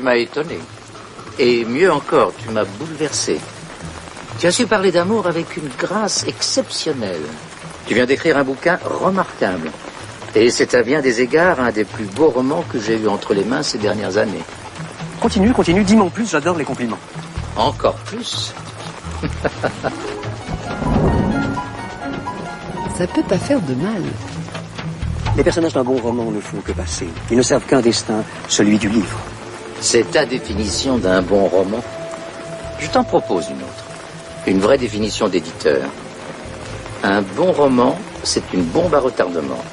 tu m'as étonné. Et mieux encore, tu m'as bouleversé. Tu as su parler d'amour avec une grâce exceptionnelle. Tu viens d'écrire un bouquin remarquable. Et c'est à bien des égards un des plus beaux romans que j'ai eu entre les mains ces dernières années. Continue, dis-moi en plus, j'adore les compliments. Encore plus. Ça peut pas faire de mal. Les personnages d'un bon roman ne font que passer. Ils ne servent qu'un destin, celui du livre. C'est ta définition d'un bon roman. Je t'en propose une autre. Une vraie définition d'éditeur. Un bon roman, c'est une bombe à retardement.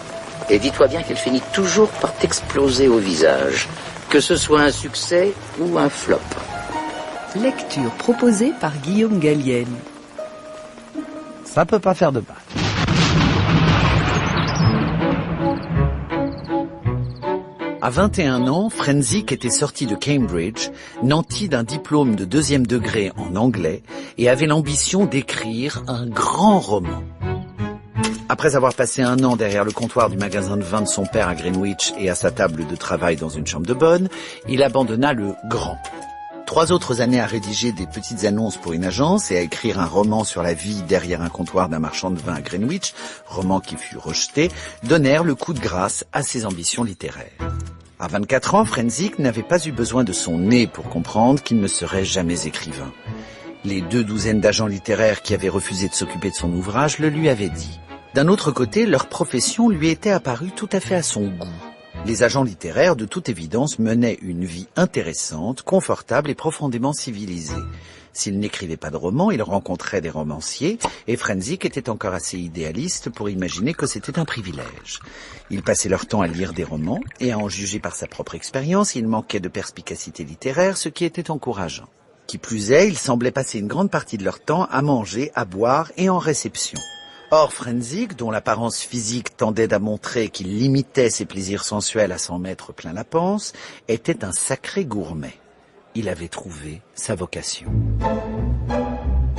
Et dis-toi bien qu'elle finit toujours par t'exploser au visage. Que ce soit un succès ou un flop. Lecture proposée par Guillaume Gallienne. Ça peut pas faire de mal. À 21 ans, Frenzik était sorti de Cambridge, nanti d'un diplôme de 2e degré en anglais et avait l'ambition d'écrire un grand roman. Après avoir passé 1 an derrière le comptoir du magasin de vin de son père à Greenwich et à sa table de travail dans une chambre de bonne, il abandonna le grand. 3 autres années à rédiger des petites annonces pour une agence et à écrire un roman sur la vie derrière un comptoir d'un marchand de vin à Greenwich, roman qui fut rejeté, donnèrent le coup de grâce à ses ambitions littéraires. À 24 ans, Frenzik n'avait pas eu besoin de son nez pour comprendre qu'il ne serait jamais écrivain. Les 2 douzaines d'agents littéraires qui avaient refusé de s'occuper de son ouvrage le lui avaient dit. D'un autre côté, leur profession lui était apparue tout à fait à son goût. Les agents littéraires, de toute évidence, menaient une vie intéressante, confortable et profondément civilisée. S'ils n'écrivaient pas de romans, ils rencontraient des romanciers, et Frenzik était encore assez idéaliste pour imaginer que c'était un privilège. Ils passaient leur temps à lire des romans, et à en juger par sa propre expérience, il manquait de perspicacité littéraire, ce qui était encourageant. Qui plus est, ils semblaient passer une grande partie de leur temps à manger, à boire et en réception. Or, Frenzik, dont l'apparence physique tendait à montrer qu'il limitait ses plaisirs sensuels à s'en mettre plein la panse, était un sacré gourmet. Il avait trouvé sa vocation.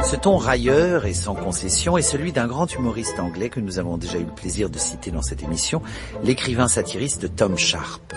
Ce ton railleur et sans concession est celui d'un grand humoriste anglais que nous avons déjà eu le plaisir de citer dans cette émission, l'écrivain satiriste Tom Sharp.